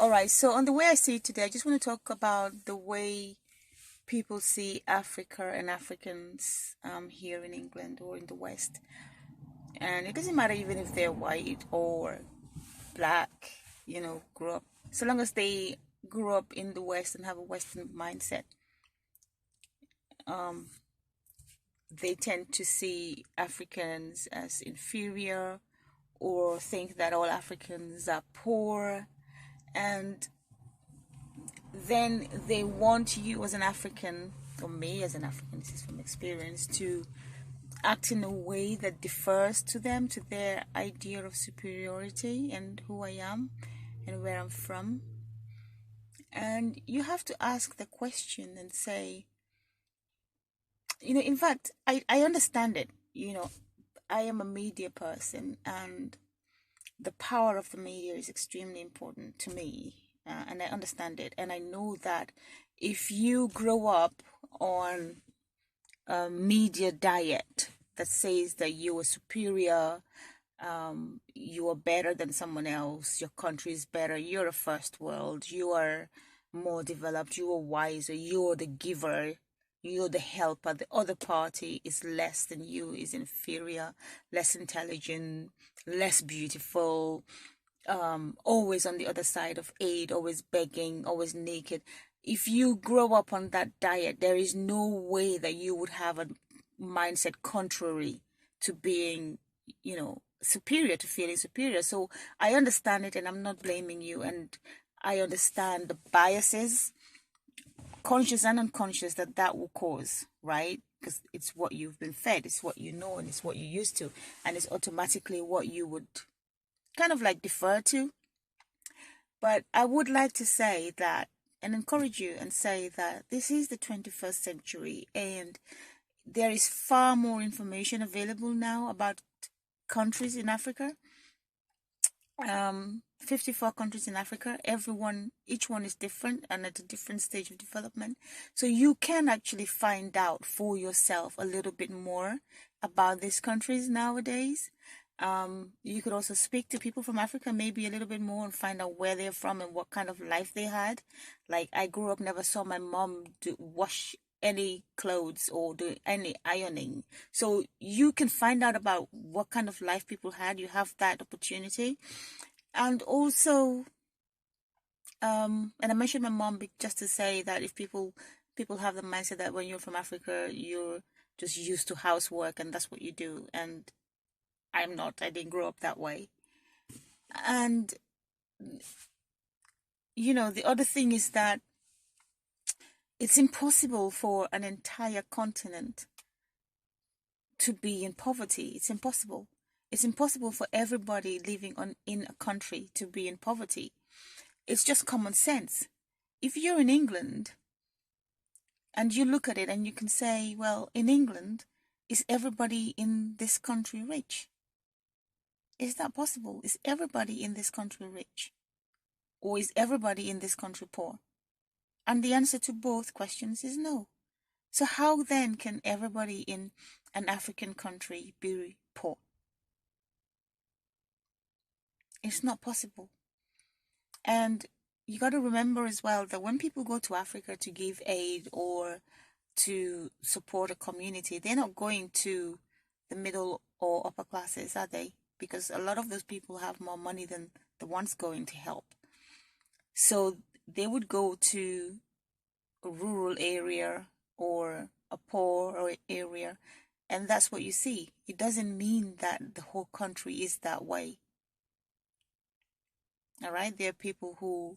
All right, so on the way I see it today, I just want to talk about the way people see Africa and Africans here in England or in the West. And it doesn't matter even if they're white or black, grew up, so long as they grew up in the West and have a Western mindset, um, they tend to see Africans as inferior or think that all Africans are poor. And then they want you as an African, or me as an African, this is from experience, to act in a way that differs to them, to their idea of superiority and who I am and where I'm from. And you have to ask the question and say, in fact, I understand it. I am a media person, and the power of the media is extremely important to me, and I understand it. And I know that if you grow up on a media diet that says that you are superior, you are better than someone else, your country is better, you're a first world, you are more developed, you are wiser, you're the giver, you're the helper, the other party is less than you, is inferior, less intelligent, less beautiful, always on the other side of aid, always begging, always naked. If you grow up on that diet, there is no way that you would have a mindset contrary to being, superior, to feeling superior. So I understand it, and I'm not blaming you. And I understand the biases, conscious and unconscious, that will cause, right? Because it's what you've been fed, it's what you know, and it's what you're used to, and it's automatically what you would kind of like defer to. But I would like to say that and encourage you and say that this is the 21st century, and there is far more information available now about countries in Africa. 54 countries in Africa. Each one is different and at a different stage of development. So you can actually find out for yourself a little bit more about these countries nowadays. You could also speak to people from Africa maybe a little bit more and find out where they're from and what kind of life they had. Like, I grew up, never saw my mom wash any clothes or do any ironing. So you can find out about what kind of life people had. You have that opportunity. And also, and I mentioned my mom just to say that if people have the mindset that when you're from Africa, you're just used to housework and that's what you do. And I'm not. I didn't grow up that way. And, the other thing is that it's impossible for an entire continent to be in poverty. It's impossible. It's impossible for everybody living in a country to be in poverty. It's just common sense. If you're in England and you look at it and you can say, well, in England, is everybody in this country rich? Is that possible? Is everybody in this country rich? Or is everybody in this country poor? And the answer to both questions is no. So how then can everybody in an African country be poor? It's not possible. And you got to remember as well that when people go to Africa to give aid or to support a community, they're not going to the middle or upper classes, are they? Because a lot of those people have more money than the ones going to help. So they would go to a rural area or a poor area, and that's what you see. It doesn't mean that the whole country is that way. All right, there are people who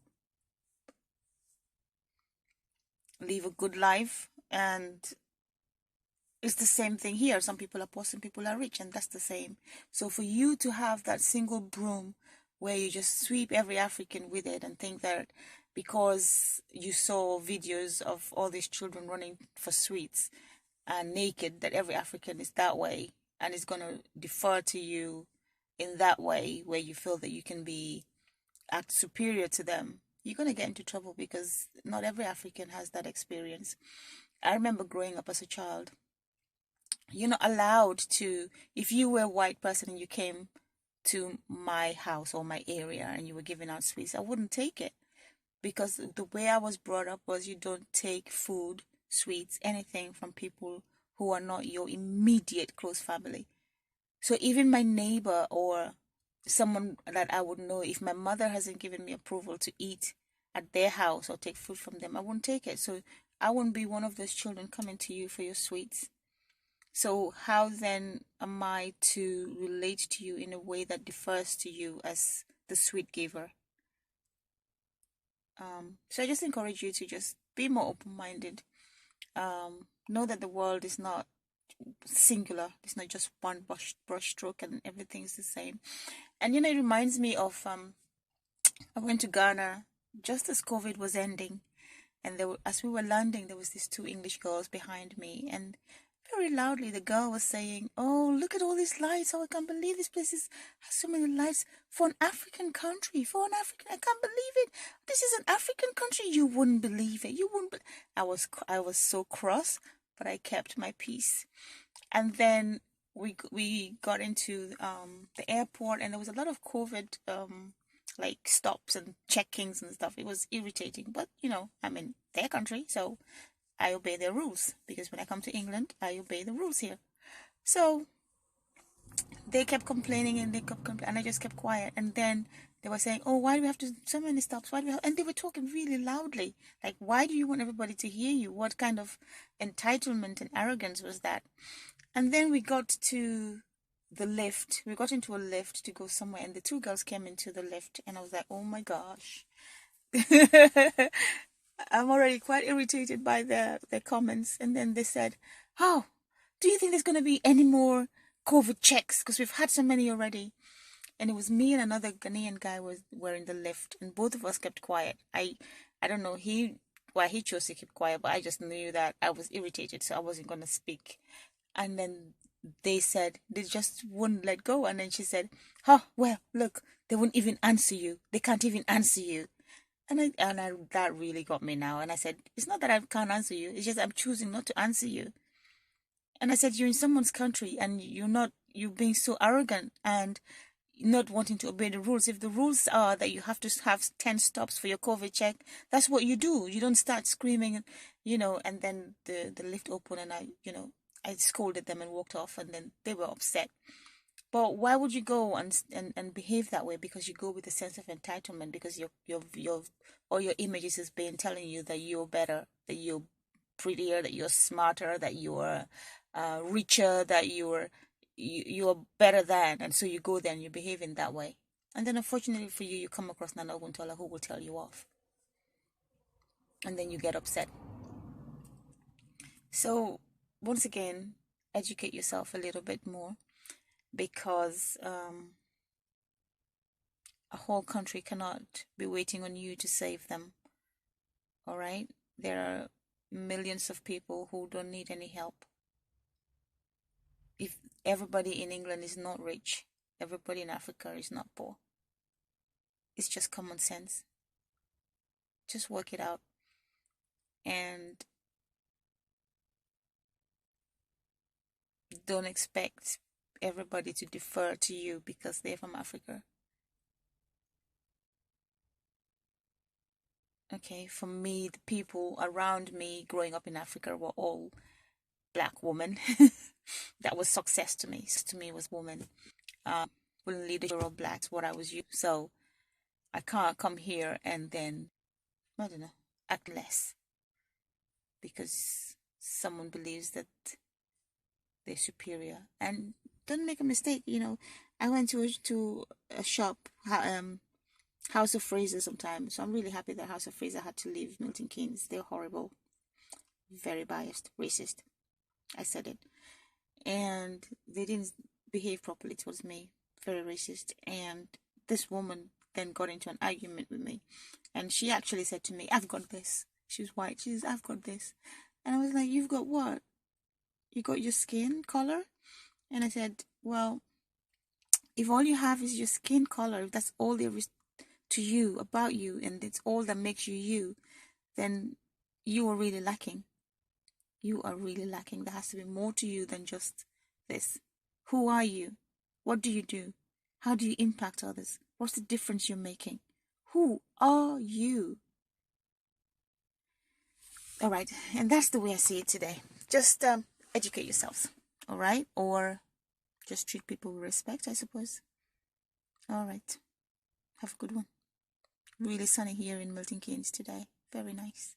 live a good life, and it's the same thing here. Some people are poor, some people are rich, and that's the same. So for you to have that single broom where you just sweep every African with it and think that because you saw videos of all these children running for sweets and naked, that every African is that way and is going to defer to you in that way, where you feel that you can act superior to them, you're going to get into trouble, because not every African has that experience. I remember growing up as a child, you're not allowed to, if you were a white person and you came to my house or my area and you were giving out sweets, I wouldn't take it, because the way I was brought up was you don't take food, sweets, anything from people who are not your immediate close family. So even my neighbor or someone that I would know, if my mother hasn't given me approval to eat at their house or take food from them, I won't take it. So I won't be one of those children coming to you for your sweets. So how then am I to relate to you in a way that differs to you as the sweet giver? So I just encourage you to just be more open-minded. Know that the world is not singular. It's not just one brush stroke and everything is the same. And it reminds me of I went to Ghana just as COVID was ending, and as we were landing, there was these two English girls behind me, and very loudly the girl was saying, "Oh, look at all these lights! Oh, I can't believe this place has so many lights for an African country. For an African, I can't believe it. This is an African country. You wouldn't believe it. You wouldn't." I was so cross, but I kept my peace. And then we got into the airport, and there was a lot of COVID like stops and checkings and stuff. It was irritating, but I'm in their country, so I obey their rules, because when I come to England, I obey the rules here. So they kept complaining and and I just kept quiet. And then they were saying, "Oh, why do we have to so many stops? Why do we have?" And they were talking really loudly. Like, why do you want everybody to hear you? What kind of entitlement and arrogance was that? And then we got to the lift. We got into a lift to go somewhere, and the two girls came into the lift, and I was like, "Oh my gosh." I'm already quite irritated by their comments. And then they said, "Oh, do you think there's going to be any more COVID checks? Because we've had so many already." And it was me and another Ghanaian guy were in the lift, and both of us kept quiet. I don't know, he chose to keep quiet, but I just knew that I was irritated, so I wasn't going to speak. And then they said they just wouldn't let go. And then she said, "Oh, well, look, they won't even answer you. They can't even answer you." And that really got me now. And I said, "It's not that I can't answer you. It's just I'm choosing not to answer you." And I said, "You're in someone's country, and you're being so arrogant and not wanting to obey the rules. If the rules are that you have to have 10 stops for your COVID check, that's what you do. You don't start screaming, and then the lift opened, and I scolded them and walked off, and then they were upset. But why would you go and behave that way? Because you go with a sense of entitlement, because all your images is being telling you that you're better, that you're prettier, that you're smarter, that you're richer, that you're better than, and so you go there and you behave in that way. And then unfortunately for you, you come across Nana Oguntola who will tell you off. And then you get upset. So once again, educate yourself a little bit more, because a whole country cannot be waiting on you to save them. All right? There are millions of people who don't need any help. If everybody in England is not rich, everybody in Africa is not poor. It's just common sense. Just work it out. And don't expect everybody to defer to you because they're from Africa. Okay, for me, the people around me growing up in Africa were all black women. That was success to me. To me, was women. When leadership of blacks, what I was used. So I can't come here and then, I don't know, act less because someone believes that they're superior. And don't make a mistake. I went to a shop, House of Fraser sometimes. So I'm really happy that House of Fraser had to leave Milton Keynes. They're horrible, very biased, racist. I said it. And they didn't behave properly towards me, very racist. And this woman then got into an argument with me. And she actually said to me, "I've got this." She was white. She says, "I've got this." And I was like, "You've got what? You got your skin color?" And I said, "Well, if all you have is your skin color, if that's all there is to you, about you, and it's all that makes you you, then you are really lacking. You are really lacking. There has to be more to you than just this. Who are you? What do you do? How do you impact others? What's the difference you're making? Who are you? All right. And that's the way I see it today. Just educate yourselves. All right. Or just treat people with respect, I suppose. All right. Have a good one. Really sunny here in Milton Keynes today. Very nice.